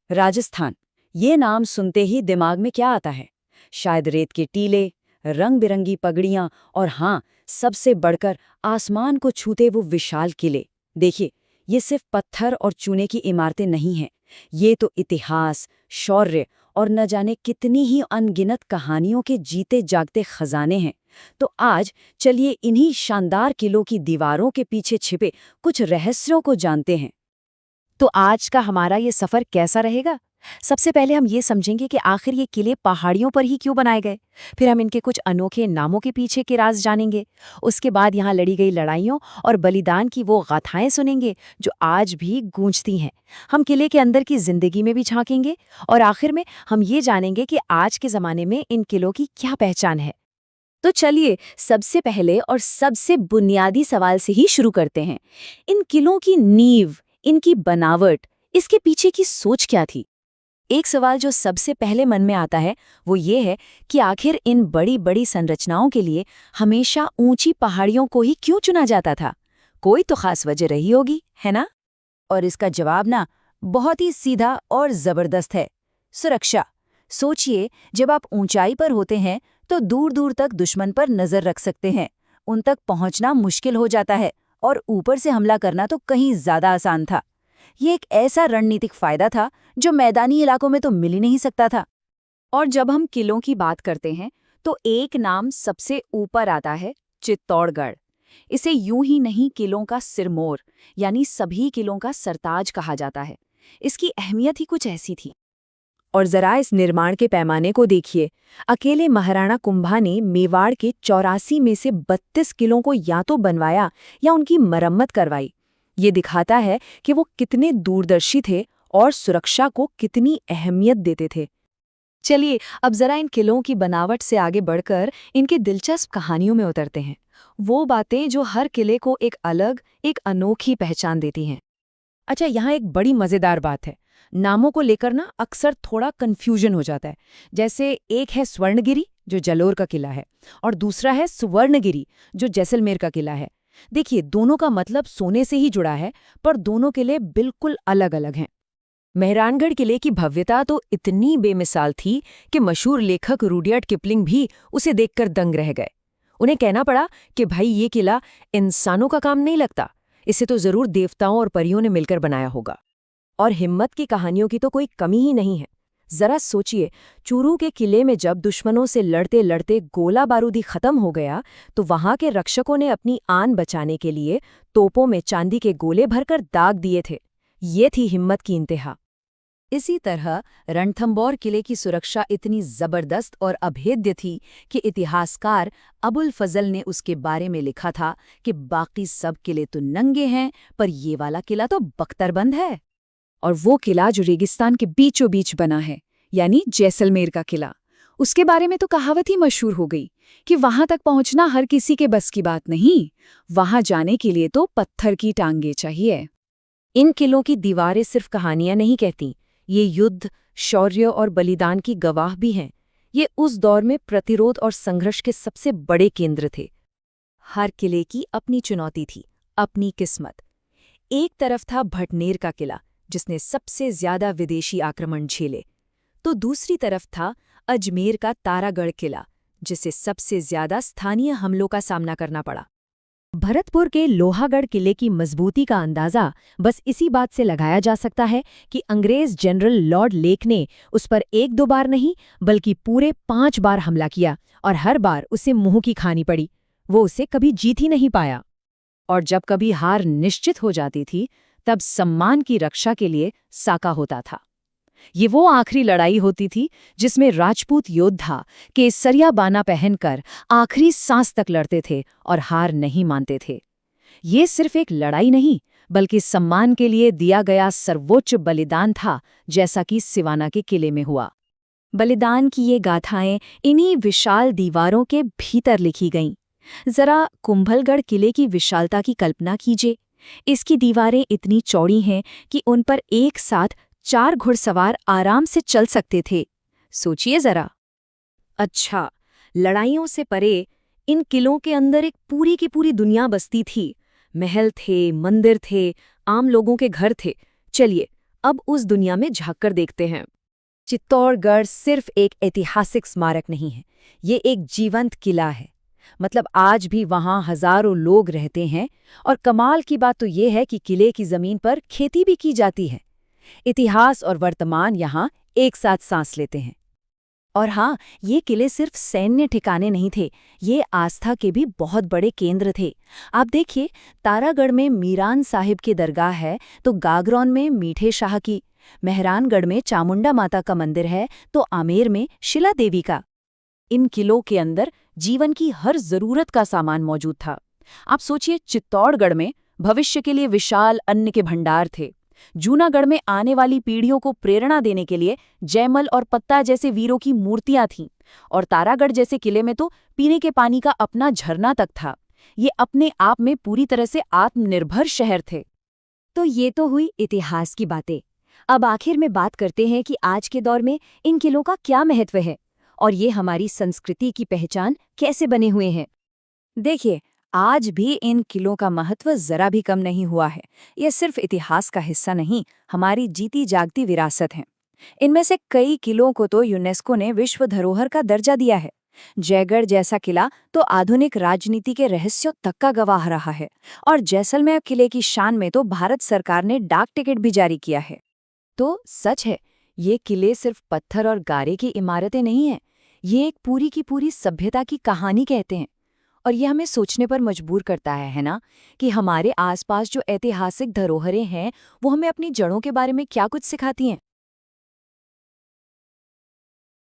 राजस्थान, ये नाम सुनते ही दिमाग में क्या आता है? शायद रेत के टीले, रंग बिरंगी पगड़ियां और हाँ, सबसे बढ़कर आसमान को छूते वो विशाल किले। देखिए, ये सिर्फ पत्थर और चूने की इमारतें नहीं हैं। ये तो इतिहास, शौर्य और न जाने कितनी ही अनगिनत कहानियों के जीते जागते खजाने हैं। तो आज चलिए इन्हीं शानदार किलों की दीवारों के पीछे छिपे कुछ रहस्यों को जानते हैं। तो आज का हमारा ये सफर कैसा रहेगा? सबसे पहले हम ये समझेंगे कि आखिर ये किले पहाड़ियों पर ही क्यों बनाए गए। फिर हम इनके कुछ अनोखे नामों के पीछे के राज जानेंगे। उसके बाद यहाँ लड़ी गई लड़ाइयों और बलिदान की वो गाथाएं सुनेंगे जो आज भी गूंजती हैं। हम किले के अंदर की जिंदगी में भी झांकेंगे और आखिर में हम ये जानेंगे कि आज के जमाने में इन किलों की क्या पहचान है। तो चलिए सबसे पहले और सबसे बुनियादी सवाल से ही शुरू करते हैं। इन किलों की नींव, इनकी बनावट, इसके पीछे की सोच क्या थी? एक सवाल जो सबसे पहले मन में आता है वो ये है कि आखिर इन बड़ी बड़ी संरचनाओं के लिए हमेशा ऊंची पहाड़ियों को ही क्यों चुना जाता था? कोई तो खास वजह रही होगी, है ना? और इसका जवाब ना बहुत ही सीधा और जबरदस्त है। सुरक्षा। सोचिए, जब आप ऊंचाई पर होते हैं तो दूर दूर तक दुश्मन पर नजर रख सकते हैं। उन तक पहुंचना मुश्किल हो जाता है और ऊपर से हमला करना तो कहीं ज्यादा आसान था। ये एक ऐसा रणनीतिक फायदा था जो मैदानी इलाकों में तो मिल ही नहीं सकता था। और जब हम किलों की बात करते हैं तो एक नाम सबसे ऊपर आता है, चित्तौड़गढ़। इसे यूं ही नहीं किलों का सिरमौर यानी सभी किलों का सरताज कहा जाता है। इसकी अहमियत ही कुछ ऐसी थी। और जरा इस निर्माण के पैमाने को देखिए। अकेले महाराणा कुंभा ने मेवाड़ के 84 में से 32 किलों को या तो बनवाया या उनकी मरम्मत करवाई। ये दिखाता है कि वो कितने दूरदर्शी थे और सुरक्षा को कितनी अहमियत देते थे। चलिए अब जरा इन किलों की बनावट से आगे बढ़कर इनकी दिलचस्प कहानियों में उतरते हैं। वो बातें जो हर किले को एक अलग, एक अनोखी पहचान देती हैं। अच्छा, यहाँ एक बड़ी मजेदार बात है। नामों को लेकर ना अक्सर थोड़ा कंफ्यूजन हो जाता है। जैसे एक है स्वर्णगिरी जो जलोर का किला है और दूसरा है सुवर्णगिरी जो जैसलमेर का किला है। देखिए, दोनों का मतलब सोने से ही जुड़ा है, पर दोनों किले बिल्कुल अलग अलग हैं। मेहरानगढ़ किले की भव्यता तो इतनी बेमिसाल थी कि मशहूर लेखक रुडयार्ड किपलिंग भी उसे देखकर दंग रह गए। उन्हें कहना पड़ा कि भाई ये किला इंसानों का काम नहीं लगता, इसे तो जरूर देवताओं और परियों ने मिलकर बनाया होगा। और हिम्मत की कहानियों की तो कोई कमी ही नहीं है। जरा सोचिए, चूरू के किले में जब दुश्मनों से लड़ते लड़ते गोला बारूद ही खत्म हो गया तो वहां के रक्षकों ने अपनी आन बचाने के लिए तोपों में चांदी के गोले भरकर दाग दिए थे। ये थी हिम्मत की इंतहा। इसी तरह रणथंबोर किले की सुरक्षा इतनी जबरदस्त और अभेद्य थी कि इतिहासकार अबुल फजल ने उसके बारे में लिखा था कि बाकी सब किले तो नंगे हैं, पर ये वाला किला तो बख्तरबंद है। और वो किला जो रेगिस्तान के बीचों बीच बना है, यानी जैसलमेर का किला, उसके बारे में तो कहावत ही मशहूर हो गई कि वहां तक पहुंचना हर किसी के बस की बात नहीं। वहां जाने के लिए तो पत्थर की टांगे चाहिए। इन किलों की दीवारें सिर्फ कहानियां नहीं कहती, ये युद्ध, शौर्य और बलिदान की गवाह भी हैं। ये उस दौर में प्रतिरोध और संघर्ष के सबसे बड़े केंद्र थे। हर किले की अपनी चुनौती थी, अपनी किस्मत। एक तरफ था भटनेर का किला जिसने सबसे ज्यादा विदेशी आक्रमण झेले, तो दूसरी तरफ था अजमेर का तारागढ़ किला जिसे सबसे ज्यादा स्थानीय हमलों का सामना करना पड़ा। भरतपुर के लोहागढ़ किले की मजबूती का अंदाजा बस इसी बात से लगाया जा सकता है कि अंग्रेज जनरल लॉर्ड लेक ने उस पर एक दो बार नहीं बल्कि पूरे 5 बार हमला किया और हर बार उसे मुंह की खानी पड़ी। वो उसे कभी जीत ही नहीं पाया। और जब कभी हार निश्चित हो जाती थी तब सम्मान की रक्षा के लिए साका होता था। ये वो आखिरी लड़ाई होती थी जिसमें राजपूत योद्धा केसरिया बाना पहनकर आखिरी सांस तक लड़ते थे और हार नहीं मानते थे। ये सिर्फ एक लड़ाई नहीं बल्कि सम्मान के लिए दिया गया सर्वोच्च बलिदान था, जैसा कि सिवाना के किले में हुआ। बलिदान की ये गाथाएं इन्हीं विशाल दीवारों के भीतर लिखी गईं। जरा कुंभलगढ़ किले की विशालता की कल्पना कीजिए। इसकी दीवारें इतनी चौड़ी हैं कि उन पर एक साथ 4 घुड़सवार आराम से चल सकते थे। सोचिए जरा। अच्छा, लड़ाइयों से परे इन किलों के अंदर एक पूरी की पूरी दुनिया बसती थी। महल थे, मंदिर थे, आम लोगों के घर थे। चलिए अब उस दुनिया में झांककर देखते हैं। चित्तौड़गढ़ सिर्फ एक ऐतिहासिक स्मारक नहीं है, ये एक जीवंत किला है। मतलब आज भी वहाँ हजारों लोग रहते हैं, और कमाल की बात तो ये है कि किले की जमीन पर खेती भी की जाती है। इतिहास और वर्तमान यहाँ एक साथ सांस लेते हैं। और हाँ, ये किले सिर्फ सैन्य ठिकाने नहीं थे, ये आस्था के भी बहुत बड़े केंद्र थे। आप देखिए, तारागढ़ में मीरान साहिब की दरगाह है, तो गागरौन में मीठे शाह की, मेहरानगढ़ में चामुंडा माता का मंदिर है, तो आमेर में शिला देवी का। इन किलों के अंदर जीवन की हर जरूरत का सामान मौजूद था। आप सोचिए, चित्तौड़गढ़ में भविष्य के लिए विशाल अन्न के भंडार थे। जूनागढ़ में आने वाली पीढ़ियों को प्रेरणा देने के लिए जयमल और पत्ता जैसे वीरों की मूर्तियां थीं, और तारागढ़ जैसे किले में तो पीने के पानी का अपना झरना तक था। ये अपने आप में पूरी तरह से आत्मनिर्भर शहर थे। तो ये तो हुई इतिहास की बातें। अब आखिर में बात करते हैं कि आज के दौर में इन किलों का क्या महत्व है, और ये हमारी संस्कृति की पहचान कैसे बने हुए हैं। देखिए, आज भी इन किलों का महत्व जरा भी कम नहीं हुआ है। ये सिर्फ इतिहास का हिस्सा नहीं, हमारी जीती जागती विरासत है। इनमें से कई किलों को तो यूनेस्को ने विश्व धरोहर का दर्जा दिया है। जयगढ़ जैसा किला तो आधुनिक राजनीति के रहस्यों तक का गवाह रहा है, और जैसलमेर किले की शान में तो भारत सरकार ने डाक टिकट भी जारी किया है। तो सच है, ये किले सिर्फ पत्थर और गारे की इमारतें नहीं हैं, ये एक पूरी की पूरी सभ्यता की कहानी कहते हैं। और ये हमें सोचने पर मजबूर करता है ना, कि हमारे आसपास जो ऐतिहासिक धरोहरें हैं वो हमें अपनी जड़ों के बारे में क्या कुछ सिखाती हैं।